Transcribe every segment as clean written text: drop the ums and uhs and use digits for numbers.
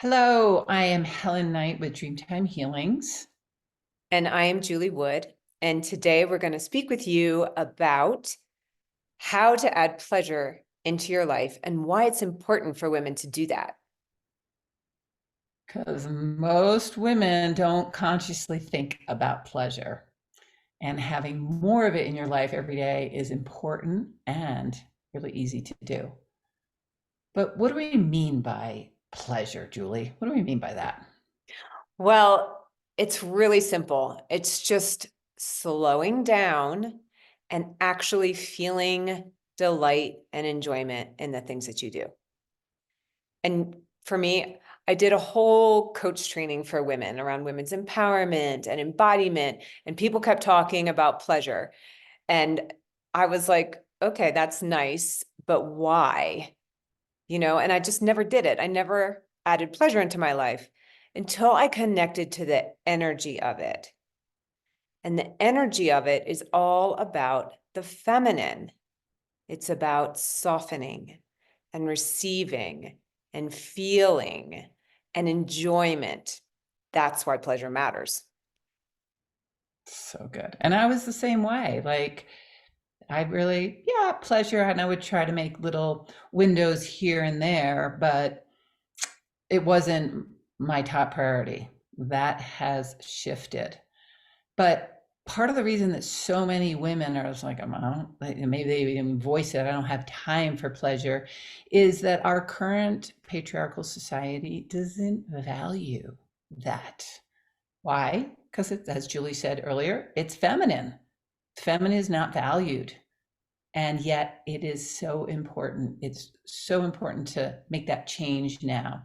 Hello, I am Helen Knight with Dreamtime Healings. And I am Julie Wood. And today we're going to speak with you about how to add pleasure into your life and why it's important for women to do that. Because most women don't consciously think about pleasure, and having more of it in your life every day is important and really easy to do. But what do we mean by pleasure, Julie? What do we mean by that? Well, it's really simple. It's just slowing down and actually feeling delight and enjoyment in the things that you do. And for me, I did a whole coach training for women around women's empowerment and embodiment, and people kept talking about pleasure. And I was like, okay, that's nice, but why? And I just never did it. I never added pleasure into my life until I connected to the energy of it. And the energy of it is all about the feminine. It's about softening and receiving and feeling and enjoyment. That's why pleasure matters. So good. And I was the same way. Like, I really, yeah, pleasure. And I would try to make little windows here and there, but it wasn't my top priority. That has shifted. But part of the reason that so many women are just like, I don't, maybe they even voice it, I don't have time for pleasure, is that our current patriarchal society doesn't value that. Why? Because, as Julie said earlier, it's feminine. Feminine is not valued. And yet it is so important. It's so important to make that change now.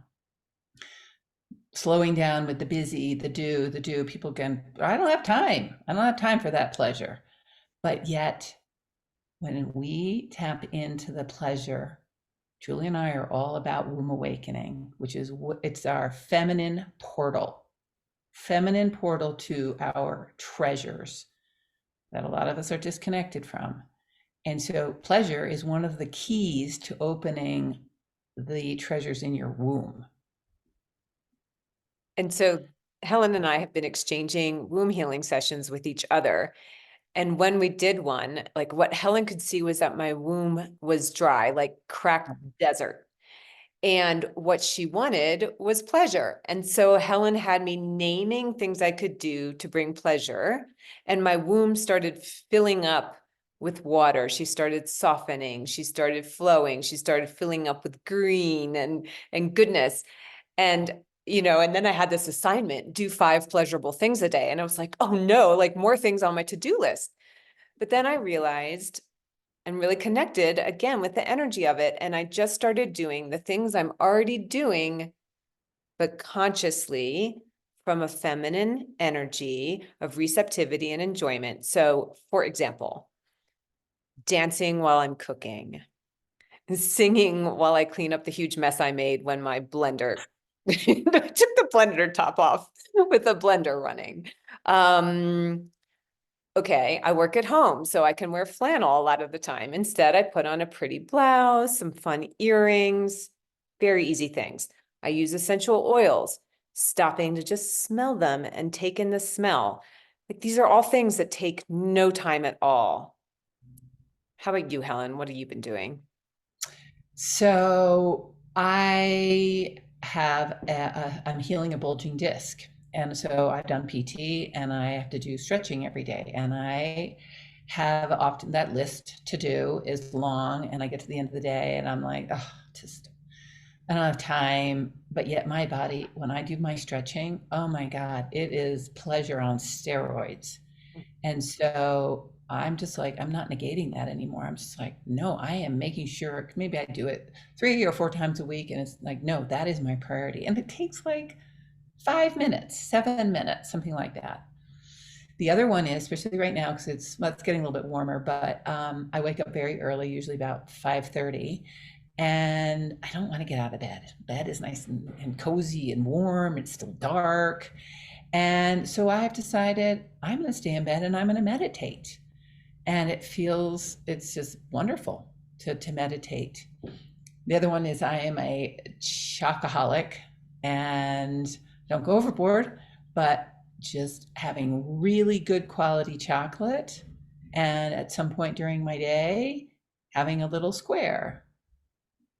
Slowing down with the busy, the do, people can, I don't have time. I don't have time for that pleasure. But yet, when we tap into the pleasure, Julie and I are all about womb awakening, which is it's our feminine portal to our treasures that a lot of us are disconnected from. And so pleasure is one of the keys to opening the treasures in your womb. And so Helen and I have been exchanging womb healing sessions with each other. And when we did one, like what Helen could see was that my womb was dry, like cracked desert. And what she wanted was pleasure. And so Helen had me naming things I could do to bring pleasure. And my womb started filling up with water. She started softening. She started flowing. She started filling up with green and goodness. And then I had this assignment, do 5 pleasurable things a day. And I was like, oh no, like more things on my to-do list. But then I realized and really connected again with the energy of it. And I just started doing the things I'm already doing, but consciously from a feminine energy of receptivity and enjoyment. So, for example, dancing while I'm cooking, singing while I clean up the huge mess I made when my blender I took the blender top off with the blender running. Okay, I work at home, so I can wear flannel a lot of the time. Instead, I put on a pretty blouse, some fun earrings, very easy things. I use essential oils, stopping to just smell them and take in the smell. Like these are all things that take no time at all. How about you, Helen? What have you been doing? So I'm healing a bulging disc. And so I've done PT and I have to do stretching every day. And I have often that list to do is long. And I get to the end of the day and I'm like, oh, just, I don't have time. But yet my body, when I do my stretching, oh my God, it is pleasure on steroids. And so I'm just like, I'm not negating that anymore. I'm just like, no, I am making sure maybe I do it 3 or 4 times a week. And it's like, no, that is my priority. And it takes like 5 minutes, 7 minutes, something like that. The other one is, especially right now, because it's getting a little bit warmer, but I wake up very early, usually about 5:30, and I don't want to get out of bed. Bed is nice and cozy and warm. It's still dark. And so I've decided I'm going to stay in bed and I'm going to meditate. And it's just wonderful to meditate. The other one is I am a chocoholic. and don't go overboard, but just having really good quality chocolate. And at some point during my day, having a little square,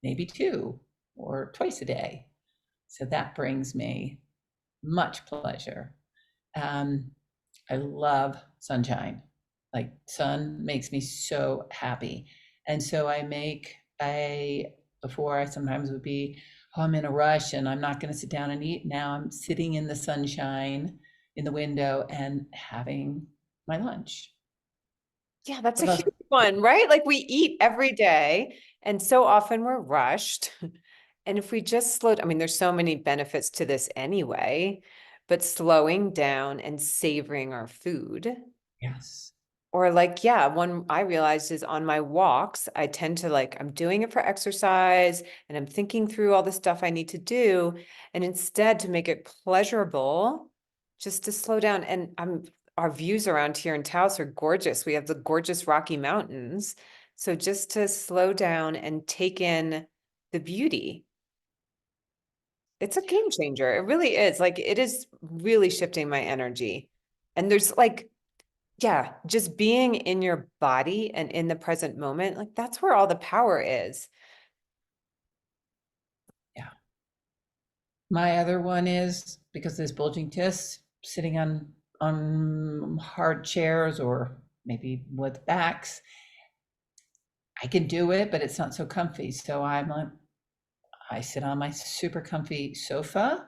maybe two or twice a day. So that brings me much pleasure. Um, I love sunshine. Like sun makes me so happy. And so before I sometimes would be, oh, I'm in a rush and I'm not going to sit down and eat. Now I'm sitting in the sunshine in the window and having my lunch. Yeah, that's a What else? huge one, right? Like we eat every day, and so often we're rushed. And if we just slowed, I mean, there's so many benefits to this anyway, but slowing down and savoring our food. Yes. Or like, yeah, one I realized is on my walks, I tend to like, I'm doing it for exercise and I'm thinking through all the stuff I need to do. And instead to make it pleasurable, just to slow down. And our views around here in Taos are gorgeous. We have the gorgeous Rocky Mountains. So just to slow down and take in the beauty, it's a game changer. It really is. Like it is really shifting my energy. And there's like, yeah, just being in your body and in the present moment, like that's where all the power is. Yeah. My other one is because there's bulging discs, sitting on hard chairs or maybe with backs. I can do it, but it's not so comfy. So I sit on my super comfy sofa,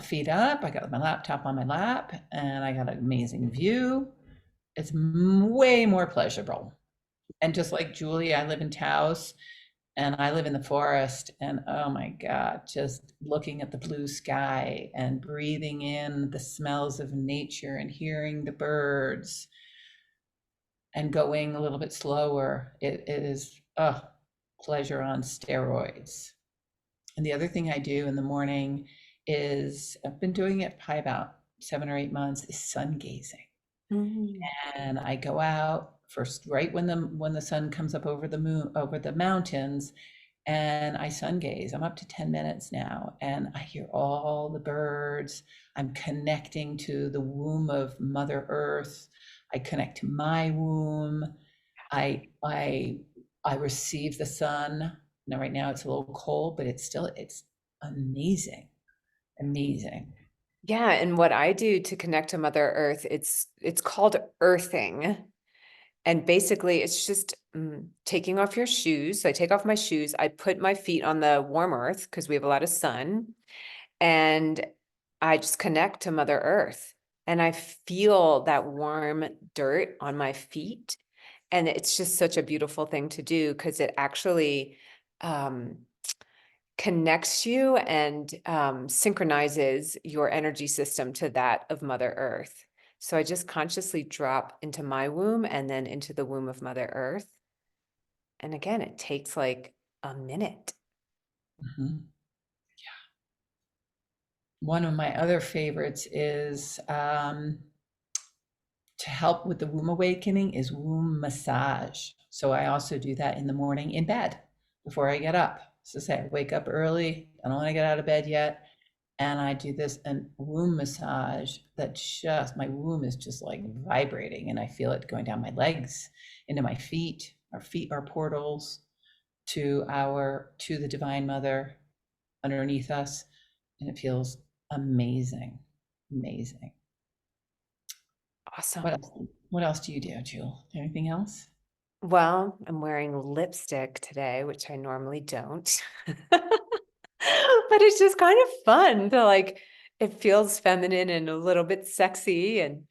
feet up. I got my laptop on my lap, and I got an amazing view. It's way more pleasurable. And just like Julie, I live in Taos, and I live in the forest. And oh my God, just looking at the blue sky and breathing in the smells of nature and hearing the birds and going a little bit slower. It is pleasure on steroids. And the other thing I do in the morning is I've been doing it probably about 7 or 8 months is sun gazing. Mm. And I go out first right when the sun comes up over the mountains, and I sun gaze. I'm up to 10 minutes now, and I hear all the birds. I'm connecting to the womb of Mother Earth. I connect to my womb. I receive the sun. Now right now it's a little cold, but it's amazing. Amazing. Yeah, and what I do to connect to Mother Earth, it's called earthing. And basically it's just taking off your shoes. So I take off my shoes, I put my feet on the warm earth because we have a lot of sun, and I just connect to Mother Earth. And I feel that warm dirt on my feet. And it's just such a beautiful thing to do because it actually um, connects you and synchronizes your energy system to that of Mother Earth. So I just consciously drop into my womb and then into the womb of Mother Earth. And again, it takes like a minute. Mhm. One of my other favorites is to help with the womb awakening is womb massage. So I also do that in the morning in bed before I get up. So say I wake up early, I don't want to get out of bed yet, and I do this and womb massage that just my womb is just like vibrating, and I feel it going down my legs into my feet. Our feet are portals to the Divine Mother underneath us, and it feels amazing, amazing. What Awesome. else? What else do you do, Jewel? Anything else? Well, I'm wearing lipstick today, which I normally don't. But it's just kind of fun to like, it feels feminine and a little bit sexy. And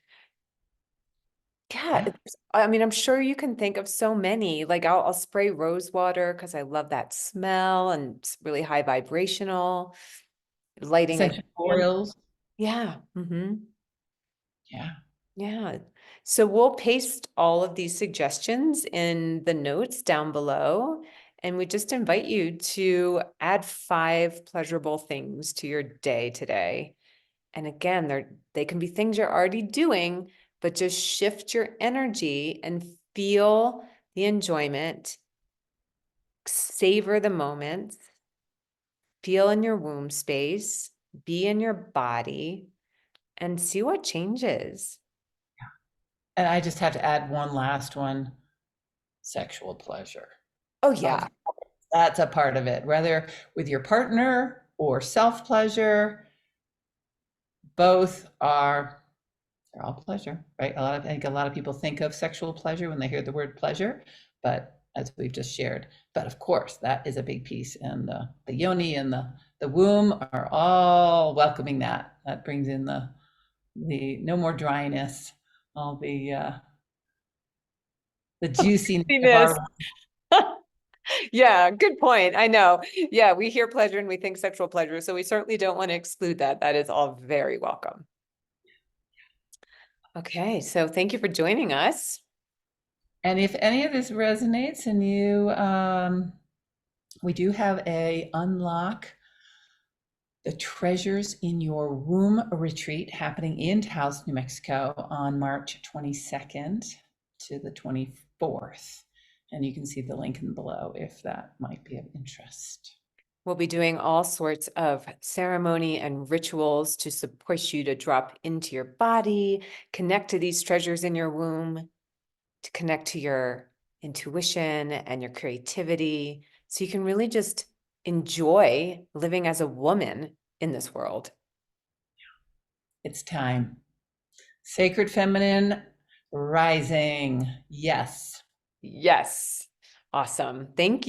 yeah, Yeah, I mean, I'm sure you can think of so many. Like I'll spray rose water because I love that smell and it's really high vibrational. Lighting a essential candle. oils. Yeah. Yeah. Yeah. So we'll paste all of these suggestions in the notes down below. And we just invite you to add 5 pleasurable things to your day today. And again, they can be things you're already doing, but just shift your energy and feel the enjoyment, savor the moments, feel in your womb space, be in your body, and see what changes. And I just have to add one last one, sexual pleasure. Oh, yeah. That's a part of it, whether with your partner or self pleasure, both are, they're all pleasure, right? I think a lot of people think of sexual pleasure when they hear the word pleasure, but as we've just shared, but of course that is a big piece, and the yoni and the womb are all welcoming that. That brings in the no more dryness, all the juiciness of Happiness. our. Yeah, good point. I know. Yeah, we hear pleasure and we think sexual pleasure, so we certainly don't want to exclude that. That is all very welcome. Okay, so thank you for joining us. And if any of this resonates and you, we do have a unlock the treasures in your womb retreat happening in Taos, New Mexico on March 22nd to the 24th. And you can see the link in below if that might be of interest. We'll be doing all sorts of ceremony and rituals to support you to drop into your body, connect to these treasures in your womb, to connect to your intuition and your creativity, so you can really just enjoy living as a woman in this world. It's time. Sacred feminine rising. Yes. Yes. Awesome. Thank you.